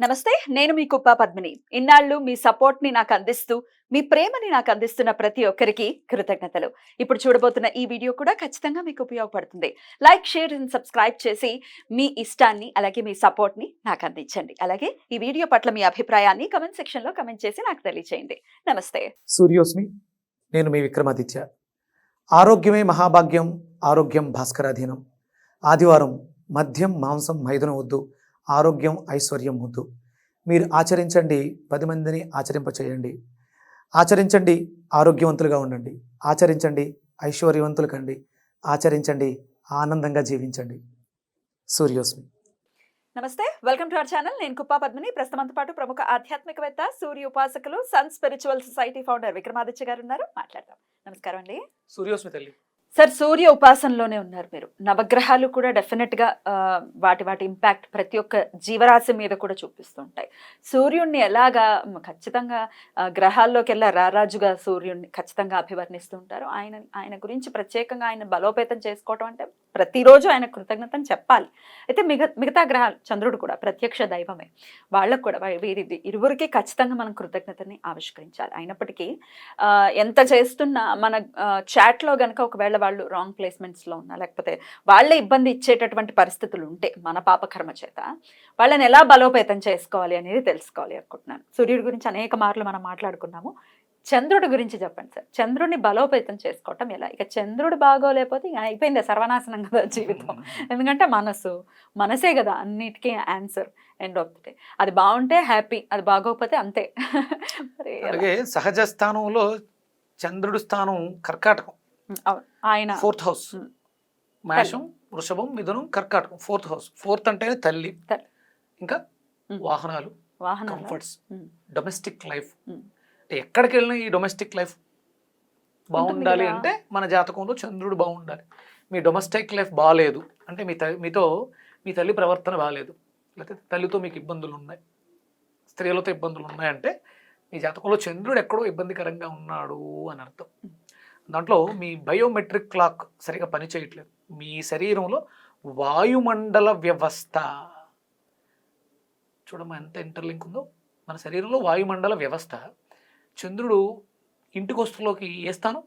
నమస్తే. నేను మీ కుప్ప పద్మిని. ఇన్నాళ్ళు మీ సపోర్ట్‌ని నాకందిస్తూ, మీ ప్రేమని నాకందిస్తున్న ప్రతి ఒక్కరికి కృతజ్ఞతలు. ఇప్పుడు చూడబోతున్న ఈ వీడియో కూడా ఖచ్చితంగా మీకు ఉపయోగపడుతుంది. లైక్, షేర్ అండ్ సబ్స్క్రైబ్ చేసి మీ ఇష్టాన్ని, అలాగే మీ సపోర్ట్‌ని నాకందించండి. అలాగే ఈ వీడియో పట్ల మీ అభిప్రాయాన్ని కామెంట్ సెక్షన్‌లో కామెంట్ చేసి నాకు తెలియజేయండి. నమస్తే. సూర్యోస్మి. నేను మీ విక్రమాదిత్య. ఆరోగ్యమే మహాభాగ్యం, ఆరోగ్యం భాస్కరాధీనం. ఆదివారం మద్యం మాంసం మైదనం వద్దు, ఆరోగ్యం ఐశ్వర్యం వద్దు. మీరు ఆచరించండి, 10 మందిని ఆచరింపచేయండి. ఆచరించండి, ఆరోగ్యవంతులుగా ఉండండి. ఆచరించండి, ఐశ్వర్యవంతులు కండి. ఆచరించండి, ఆనందంగా జీవించండి. సూర్యోస్మి. నమస్తే. Welcome to our channel. నేను కుప్ప పద్మిని. ప్రస్తుతంతో పాటు ప్రముఖ ఆధ్యాత్మికవేత్త, సూర్య ఉపాసకులు, sun spiritual society founder Vikramaditya garu ఉన్నారు. మాట్లాడదాం. నమస్కారం అండి. సూర్యోస్మి తల్లి. సార్, సూర్య ఉపాసనలోనే ఉన్నారు మీరు. నవగ్రహాలు కూడా డెఫినెట్గా వాటి ఇంపాక్ట్ ప్రతి ఒక్క జీవరాశి మీద కూడా చూపిస్తుంటాయి. సూర్యుడిని ఎలాగా ఖచ్చితంగా గ్రహాల్లోకి వెళ్ళా రారాజుగా సూర్యుడిని ఖచ్చితంగా అభివర్ణిస్తూ ఉంటారు. ఆయన గురించి ప్రత్యేకంగా ఆయన బలోపేతం చేసుకోవటం అంటే ప్రతిరోజు ఆయన కృతజ్ఞతను చెప్పాలి. అయితే మిగతా గ్రహాలు, చంద్రుడు కూడా ప్రత్యక్ష దైవమే. వాళ్ళకు కూడా వీరి ఇరువురికి ఖచ్చితంగా మనం కృతజ్ఞతని ఆవిష్కరించాలి. అయినప్పటికీ ఎంత చేస్తున్నా మన చాట్లో గనక ఒకవేళ వాళ్ళు రాంగ్ ప్లేస్మెంట్స్లో ఉన్నా, లేకపోతే వాళ్ళే ఇబ్బంది ఇచ్చేటటువంటి పరిస్థితులు ఉంటే మన పాపకర్మ చేత వాళ్ళని ఎలా బలోపేతం చేసుకోవాలి అనేది తెలుసుకోవాలి అనుకుంటున్నాను. సూర్యుడి గురించి అనేక మార్లు మనం మాట్లాడుకున్నాము. చంద్రుడి గురించి చెప్పండి సార్. చంద్రుడిని బలోపేతం చేసుకోవటం ఎలా? ఇక చంద్రుడు బాగోలేకపోతే ఇక అయిపోయింది, సర్వనాశనం కదా జీవితం. ఎందుకంటే మనసే కదా అన్నిటికీ answer end of the day. అది బాగుంటే హ్యాపీ, అది బాగోకపోతే అంతే. అలాగే సహజ స్థానంలో చంద్రుడి స్థానం కర్కాటకం, ఆయన 4th హౌస్. మేషం, వృషభం, మిథునం, కర్కాటకం 4th హౌస్. 4th అంటేనే తల్లి, ఇంకా వాహనాలు, కంఫర్ట్స్, డొమెస్టిక్ లైఫ్. ఎక్కడికి వెళ్ళినా ఈ డొమెస్టిక్ లైఫ్ బాగుండాలి అంటే మన జాతకంలో చంద్రుడు బాగుండాలి. మీ డొమెస్టిక్ లైఫ్ బాగాలేదు అంటే మీ తల్లి ప్రవర్తన బాగాలేదు, లేకపోతే తల్లితో మీకు ఇబ్బందులు ఉన్నాయి, స్త్రీలతో ఇబ్బందులు ఉన్నాయంటే మీ జాతకంలో చంద్రుడు ఎక్కడో ఇబ్బందికరంగా ఉన్నాడు అని అర్థం. దాంట్లో మీ బయోమెట్రిక్ క్లాక్ సరిగా పనిచేయట్లేదు. మీ శరీరంలో వాయుమండల వ్యవస్థ చూడమ్మా ఎంత ఇంటర్లింక్ ఉందో. మన శరీరంలో వాయుమండల వ్యవస్థ. చంద్రుడు ఇంటికి వస్తులోకి ఏ స్థానం?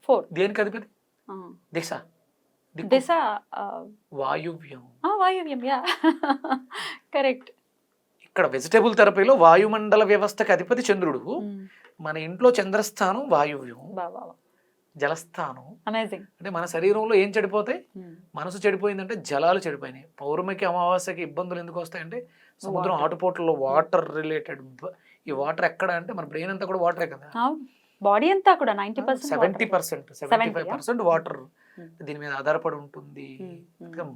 4. దేనికి అధిపతి? దిశ. దిశ వాయువ్యం. వాయువ్యం, యా కరెక్ట్. ఇక్కడ వెజిటబుల్ థెరపీలో వాయుమండల వ్యవస్థకి అధిపతి చంద్రుడు. మన ఇంట్లో చంద్రస్థానం వాయువ్యం, జలస్థానం. అంటే మన శరీరంలో ఏం చెడిపోతాయి? మనసు చెడిపోయిందంటే జలాలు చెడిపోయినాయి. పౌర్ణమికి అమావాస్యకి ఇబ్బందులు ఎందుకు వస్తాయంటే సముద్రం ఆటుపోట్లలో వాటర్ రిలేటెడ్. ఈ వాటర్ ఎక్కడ అంటే మన బ్రెయిన్ అంతా కూడా వాటరే కదా. బాడీ అంతా కూడా 90%, 70%, 75% వాటర్ దీని మీద ఆధారపడి ఉంటుంది.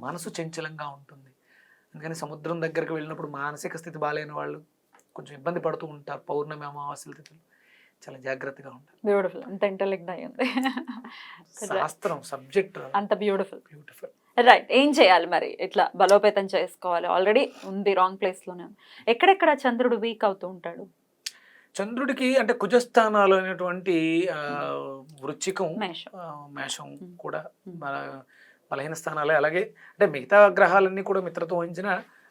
మనసు చంచలంగా ఉంటుంది. అందుకని సముద్రం దగ్గరికి వెళ్ళినప్పుడు మానసిక స్థితి బాగాలేని వాళ్ళు కొంచెం ఇబ్బంది పడుతూ ఉంటారు. పౌర్ణమి అమావాస్యల తిథులు చాలా జాగ్రత్తగా ఉంటారు. బ్యూటిఫుల్. అంత ఇంటెలిజెంట్ అయ్యింది శాస్త్రం సబ్జెక్ట్, అంత బ్యూటిఫుల్. రైట్. ఏం చేయాలి మరి? ఇట్లా బలోపేతం చేసుకోవాలి. ఆల్రెడీ ఉంది రాంగ్ ప్లేస్ లోనే. ఎక్కడెక్కడ చంద్రుడు వీక్ అవుతూ ఉంటాడు? చంద్రుడికి అంటే కుజస్థానాలు అనేటువంటి వృశ్చికం, మేషం కూడా బలహీన స్థానాలే. అలాగే అంటే మిగతా గ్రహాలన్నీ కూడా మిత్రతో వహించిన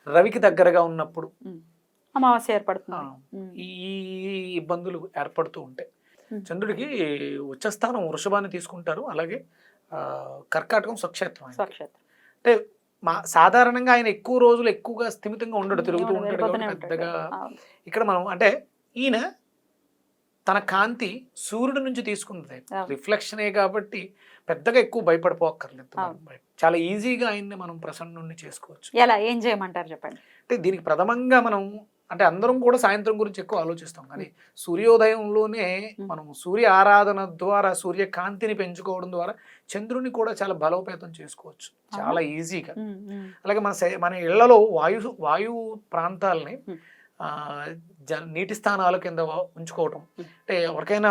రవికి దగ్గరగా ఉన్నప్పుడు అమావాస్య ఏర్పడుతుంది. ఈ ఇబ్బందులు ఏర్పడుతూ ఉంటాయి. చంద్రుడికి ఉచ్చస్థానం వృషభాన్ని తీసుకుంటారు. అలాగే కర్కాటకం స్వక్షేత్రం. అంటే సాధారణంగా ఆయన ఎక్కువ రోజులు ఎక్కువగా స్థిమితంగా ఉండడు, తిరుగుతూ ఉంటాడు కాబట్టి పెద్దగా ఇక్కడ మనం అంటే ఈయన తన కాంతి సూర్యుడి నుంచి తీసుకుంది, రిఫ్లెక్షనే కాబట్టి పెద్దగా ఎక్కువ భయపడిపోక్కర్లేదు. చాలా ఈజీగా ఆయన్ని మనం ప్రసన్నుడిని చేసుకోవచ్చు. ఎలా, ఏం చేయమంటారు చెప్పండి? అంటే దీనికి ప్రథమంగా మనం అంటే అందరం కూడా సాయంత్రం గురించి ఎక్కువ ఆలోచిస్తాం, కానీ సూర్యోదయంలోనే మనం సూర్య ఆరాధన ద్వారా సూర్యకాంతిని పెంచుకోవడం ద్వారా చంద్రుని కూడా చాలా బలోపేతం చేసుకోవచ్చు చాలా ఈజీగా. అలాగే మన ఇళ్లలో వాయు ప్రాంతాలని నీటి స్థానాల కింద ఉంచుకోవటం. అంటే ఎవరికైనా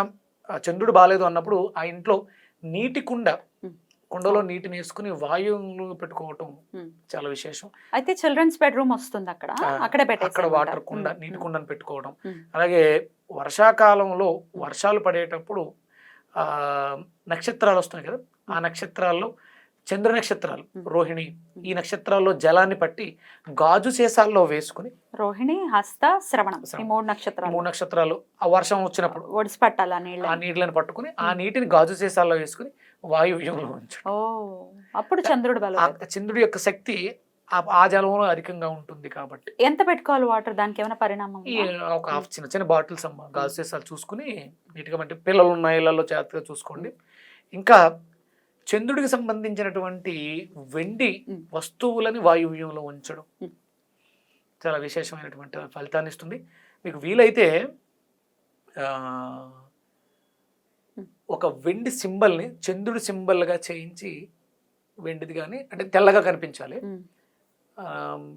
చంద్రుడు బాగాలేదు అన్నప్పుడు ఆ ఇంట్లో నీటి కుండలో నీటిని వేసుకుని వాయువులు పెట్టుకోవటం చాలా విశేషం. అయితే చిల్డ్రన్స్ బెడ్రూమ్ వస్తుంది అక్కడ వాటర్ కుండ, నీటి కుండను పెట్టుకోవడం. అలాగే వర్షాకాలంలో వర్షాలు పడేటప్పుడు నక్షత్రాలు వస్తున్నాయి కదా, ఆ నక్షత్రాల్లో చంద్ర నక్షత్రాలు రోహిణి ఈ నక్షత్రాల్లో జలాన్ని పట్టి గాజు సీసాల్లో వేసుకుని, రోహిణి, హస్త, శ్రవణం ఈ 3 నక్షత్రాలు. 3 నక్షత్రాలు ఆ వర్షం వచ్చినప్పుడు ఒడిసి పట్టాలి ఆ నీళ్ళని పట్టుకుని ఆ నీటిని గాజు సీసాల్లో వేసుకుని వాయువ్యంలో ఉంచడం. ఓ అప్పుడు చంద్రుడు బలం. చంద్రుడి యొక్క శక్తి ఆ జలంలో అధికంగా ఉంటుంది కాబట్టి. ఎంత పెట్టుకోవాలి వాటర్? దానికి ఏమైనా పరిణామం? ఒక హాఫ్ చిన్న చిన్న బాటిల్స్ అమ్మ గాజు సీసాలు చూసుకుని నీట్గా, అంటే పిల్లలు ఉన్న ఇళ్లలో జాగ్రత్తగా చూసుకోండి. ఇంకా చంద్రుడికి సంబంధించినటువంటి వెండి వస్తువులని వాయువ్యంలో ఉంచడం చాలా విశేషమైనటువంటి ఫలితాన్ని ఇస్తుంది. మీకు వీలైతే ఒక వెండి సింబల్ని చంద్రుడి సింబల్గా చేయించి, వెండిది కానీ అంటే తెల్లగా కనిపించాలి.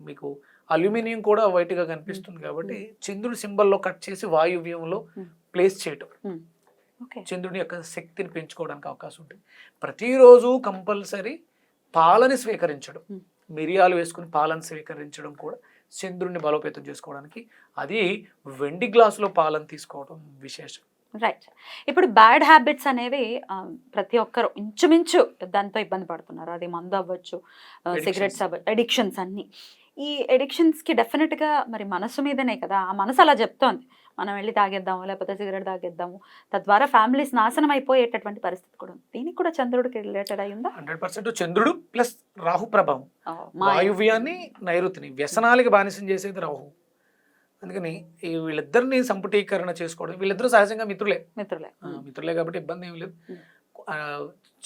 మీకు అల్యూమినియం కూడా వైట్గా కనిపిస్తుంది కాబట్టి చంద్రుడి సింబల్లో కట్ చేసి వాయువ్యంలో ప్లేస్ చేయటం చంద్రుని యొక్క శక్తిని పెంచుకోవడానికి అవకాశం ఉంటుంది. ప్రతిరోజు కంపల్సరీ పాలని స్వీకరించడం, మిరియాలు వేసుకుని పాలను స్వీకరించడం కూడా చంద్రుడిని బలోపేతం చేసుకోవడానికి. అది వెండి గ్లాసులో పాలను తీసుకోవడం విశేషం. రైట్. ఇప్పుడు బ్యాడ్ హ్యాబిట్స్ అనేవి ప్రతి ఒక్కరు ఇంచుమించు దాంతో ఇబ్బంది పడుతున్నారు. అది మందు అవ్వచ్చు, సిగరెట్స్ అవ్వచ్చు, అడిక్షన్స్ అన్నీ. ఈ అడిక్షన్స్కి డెఫినెట్గా మరి మనసు మీదనే కదా, ఆ మనసు అలా చెప్తోంది మనం వెళ్ళి తాగేద్దాము లేకపోతే సిగరెట్ తాగేద్దాము, తద్వారా ఫ్యామిలీస్ నాశనం అయిపోయేటటువంటి పరిస్థితి కూడా ఉంది. దీనికి కూడా చంద్రుడికి రిలేటెడ్ అయి ఉందా? 100% చంద్రుడు ప్లస్ రాహు ప్రభావం. వాయువ్యాన్ని నైరుతిని వ్యసనాలకి బానిసం చేసేది రాహు. అందుకని వీళ్ళిద్దరిని సంపుటీకరణ చేసుకోవడం. వీళ్ళిద్దరూ సహజంగా మిత్రులే కాబట్టి ఇబ్బంది ఏం లేదు.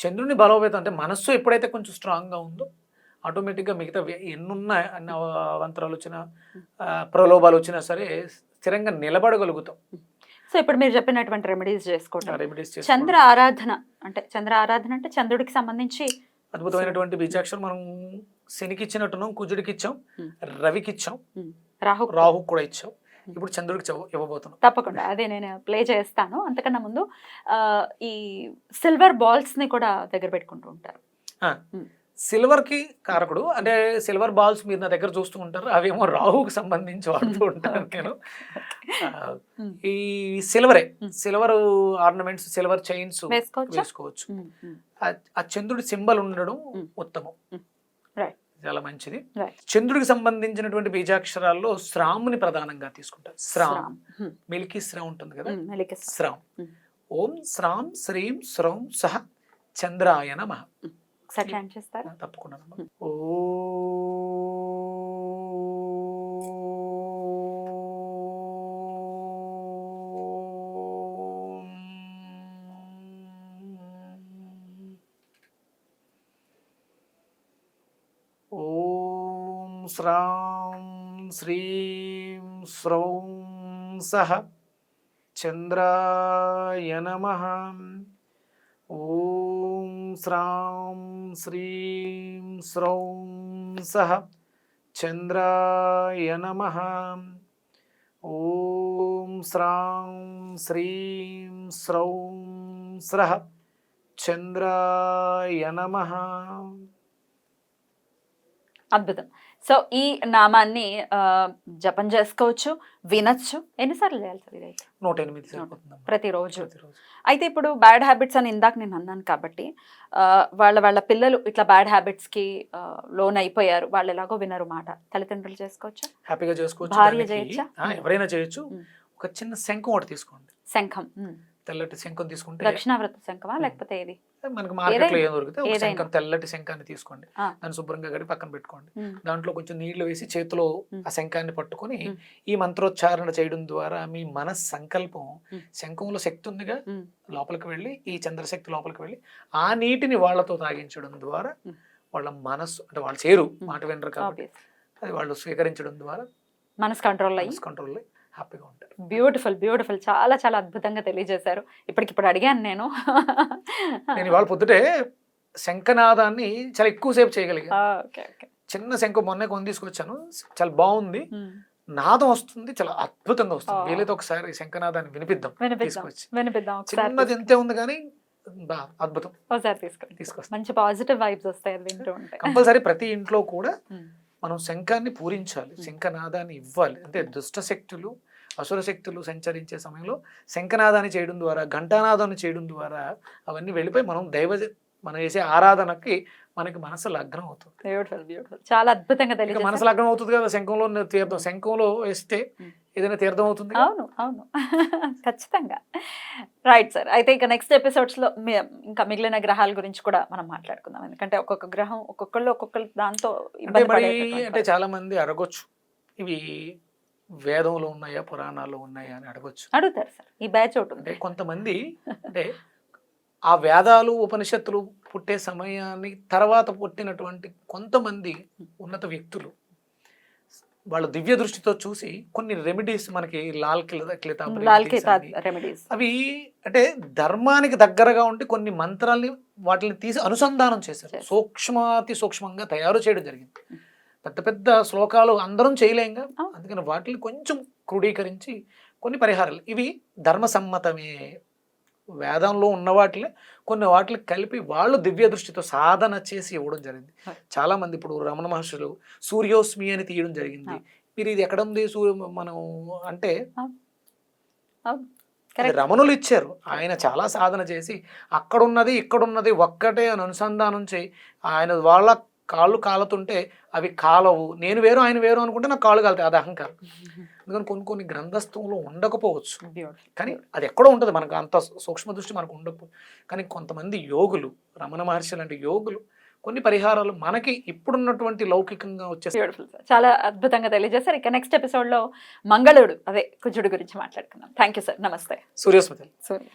చంద్రుని బలోపేతం అంటే మనస్సు ఎప్పుడైతే కొంచెం స్ట్రాంగ్గా ఉందో ఆటోమేటిక్గా మిగతా ఎన్నున్నా అన్ని అవంతరాలు వచ్చినా ప్రలోభాలు వచ్చినా సరే స్థిరంగా నిలబడగలుగుతాం. సో ఇప్పుడు మీరు చెప్పినటువంటి రెమెడీస్ చేసుకోవడం. చంద్ర ఆరాధన అంటే చంద్రుడికి సంబంధించి అద్భుతమైనటువంటి బీజాక్షరం మనం శనికి ఇచ్చినట్టున్నాం, కుజుడికి ఇచ్చాం, రవికి ఇచ్చాం, రాహు కూడా ఇచ్చాం. ఇప్పుడు చంద్రుడికి ఇవ్వబోతున్నాం. తప్పకుండా అదే నేను ప్లే చేస్తాను. అంతకన్నా ముందు ఈ సిల్వర్ బాల్స్ ని కూడా దగ్గర పెట్టుకుంటూ ఉంటారు. సిల్వర్ కి కారకుడు అంటే సిల్వర్ బాల్స్ మీరు నా దగ్గర చూస్తూ ఉంటారు, అవేమో రాహుకి సంబంధించి వాడుతూ ఉంటాను నేను. ఈ సిల్వర్ ఆర్నమెంట్స్, సిల్వర్ చైన్స్ వేసుకోవచ్చు. ఆ చంద్రుడి సింబల్ ఉండడం ఉత్తమం, చాలా మంచిది. చంద్రుడికి సంబంధించినటువంటి బీజాక్షరాల్లో శ్రామ్ని ప్రధానంగా తీసుకుంటారు. శ్రామ్, మిల్కీ శ్రామ్ ఉంటుంది కదా, శ్రామ్. ఓం శ్రామ్ శ్రీం శ్రౌం సహ చంద్రాయ నమః. తప్పకుండా. ఓం శ్రాం శ్రీం శ్రౌం సహ చంద్రాయ నమః. ఓం శ్రాం శ్రీం శ్రౌం సహ చంద్రాయ నమః. ఓం శ్రాం శ్రీం శ్రౌం సహ చంద్రాయ నమః. అద్భుతం. సో ఈ నామాన్ని జపం చేసుకోవచ్చు, వినొచ్చు. ఎన్నిసార్లు చేయాలి సార్ ఇదైతే? 108 ప్రతిరోజు. అయితే ఇప్పుడు బ్యాడ్ హ్యాబిట్స్ అని ఇందాక నేను అన్నాను కాబట్టి వాళ్ళ పిల్లలు ఇట్లా బ్యాడ్ హ్యాబిట్స్కి లోన్ అయిపోయారు, వాళ్ళు ఎలాగో వినరు మాట, తల్లిదండ్రులు చేసుకోవచ్చా? హ్యాపీగా చేసుకోవచ్చు. భార్య చేయొచ్చా? ఎవరైనా చేయొచ్చు. ఒక చిన్న శంఖం ఒకటి తీసుకోండి. శంఖం, తెల్లటి శంఖం తీసుకుంటే. దక్షిణావ్రత శంఖమా లేకపోతే ఏది? మనకు మార్కెట్లో ఏం దొరికితే ఒక శంఖం, తెల్లటి శంఖాన్ని తీసుకోండి. దాన్ని శుభ్రంగా గడి పక్కన పెట్టుకోండి. దాంట్లో కొంచెం నీళ్లు వేసి చేతిలో ఆ శంఖాన్ని పట్టుకొని ఈ మంత్రోచ్చారణ చేయడం ద్వారా మీ మనస్ సంకల్పం, శంఖంలో శక్తి ఉందిగా, లోపలికి వెళ్ళి ఈ చంద్రశక్తి లోపలికి వెళ్ళి ఆ నీటిని వాళ్ళతో తాగించడం ద్వారా వాళ్ళ మనస్సు, అంటే వాళ్ళు చేరు మాట వినరు కాబట్టి అది వాళ్ళు స్వీకరించడం ద్వారా మనస్ కంట్రోల్ హ్యాపీగా ఉంటారు. బ్యూటిఫుల్. చాలా చాలా అద్భుతంగా తెలియజేశారు. ఇప్పటికిప్పుడు అడిగాను నేను ఇవాళ పొద్దుటే శంఖనాదాన్ని చాలా ఎక్కువసేపు చేయగలిగా. చిన్న శంఖం మొన్నే కొని తీసుకొచ్చాను, చాలా బాగుంది, నాదం వస్తుంది, చాలా అద్భుతంగా వస్తుంది. వీలైతే ఒకసారి శంఖనాదాన్ని వినిపిద్దాం. చిన్నది ఎంతే ఉంది కానీ అద్భుతం. తీసుకొస్తాం. మంచి పాజిటివ్ వైబ్స్ వస్తాయి వింటూ ఉంటే. కంపల్సరీ ప్రతి ఇంట్లో కూడా మనం శంఖాన్ని పూరించాలి, శంఖనాదాన్ని ఇవ్వాలి. అంటే దుష్ట శక్తులు, అసుర శక్తులు సంచరించే సమయంలో శంఖనాదాన్ని చేయడం ద్వారా, ఘంటానాదాన్ని చేయడం ద్వారా అవన్నీ వెళ్ళిపోయి మనం దైవ మనం చేసే ఆరాధనకి మనకి మనసు లగ్నం అవుతుంది. బ్యూటిఫుల్ బ్యూటిఫుల్ చాలా అద్భుతంగా ఇక తెలియజేశారు. మనసు లగ్నం అవుతుంది కదా, శంఖంలో తీర్థం, శంఖంలో వేస్తే ఏదైనా తీర్థం అవుతుంది కదా. అవును అవును ఖచ్చితంగా. రైట్ సార్, అయితే ఇక నెక్స్ట్ ఎపిసోడ్స్ లో ఇంకా మిగిలిన గ్రహాల గురించి కూడా మనం మాట్లాడుకుందాం, ఎందుకంటే ఒక్కొక్క గ్రహం ఒక్కొక్కరు దాంతో అంటే ఇబ్బంది మరి పడేటటువంటి అంటే చాలా మంది అడగొచ్చు, ఇవి వేదంలో ఉన్నాయా పురాణాల్లో ఉన్నాయా అని అడగొచ్చు. అడుగుతారు సార్, ఈ బ్యాచ్ ఒకటి అంటే ఉంది. కొంతమంది అంటే ఆ వేదాలు ఉపనిషత్తులు పుట్టే సమయాన్ని తర్వాత పుట్టినటువంటి కొంతమంది ఉన్నత వ్యక్తులు వాళ్ళ దివ్య దృష్టితో చూసి కొన్ని రెమెడీస్ మనకి లాల్ కితాబ్ లాల్ remedies కితాబ్ అని, రెమెడీస్. అవి అంటే ధర్మానికి దగ్గరగా ఉండి కొన్ని మంత్రాల్ని వాటిని తీసి అనుసంధానం చేశారు, చేశారు. సూక్ష్మాతి సూక్ష్మంగా తయారు చేయడం జరిగింది. పెద్ద పెద్ద శ్లోకాలు అందరం చేయలేంగా, అవును. అందుకని వాటిని కొంచెం క్రోడీకరించి కొన్ని పరిహారాలు, ఇవి ధర్మసమ్మతమే, వేదంలో ఉన్న వాటిని కొన్ని వాటిని కలిపి వాళ్ళు దివ్య దృష్టితో సాధన చేసి ఇవ్వడం జరిగింది. చాలా మంది ఇప్పుడు రమణ మహర్షులు సూర్యోస్మి అని తీయడం జరిగింది. మీరు ఇది ఎక్కడ ఉంది మనం అంటే అవును అది కరెక్ట్. రమణులు ఇచ్చారు, ఆయన చాలా సాధన చేసి అక్కడున్నది ఇక్కడున్నది ఒక్కటే అని అనుసంధానం చేయి, ఆయన వాళ్ళ కాళ్ళు కాలుతుంటే అవి కాలవు, నేను వేరు ఆయన వేరు అనుకుంటే నాకు కాళ్ళు కాలుతాయి, అది అహంకారం. అందుకని కొన్ని కొన్ని గ్రంథస్థంలో ఉండకపోవచ్చు, కానీ అది ఎక్కడో ఉంటుంది, మనకు అంత సూక్ష్మ దృష్టి మనకు ఉండకపోవచ్చు. కానీ కొంతమంది యోగులు, రమణ మహర్షి లాంటి యోగులు కొన్ని పరిహారాలు మనకి ఇప్పుడున్నటువంటి లౌకికంగా వచ్చే బ్యూటిఫుల్ సార్, చాలా అద్భుతంగా తెలియజేశారు. ఇక నెక్స్ట్ ఎపిసోడ్ లో మంగళుడు అదే కుజుడు గురించి మాట్లాడుకుందాం. థ్యాంక్ యూ సార్, నమస్తే. సూర్యోస్మితలు. సూర్య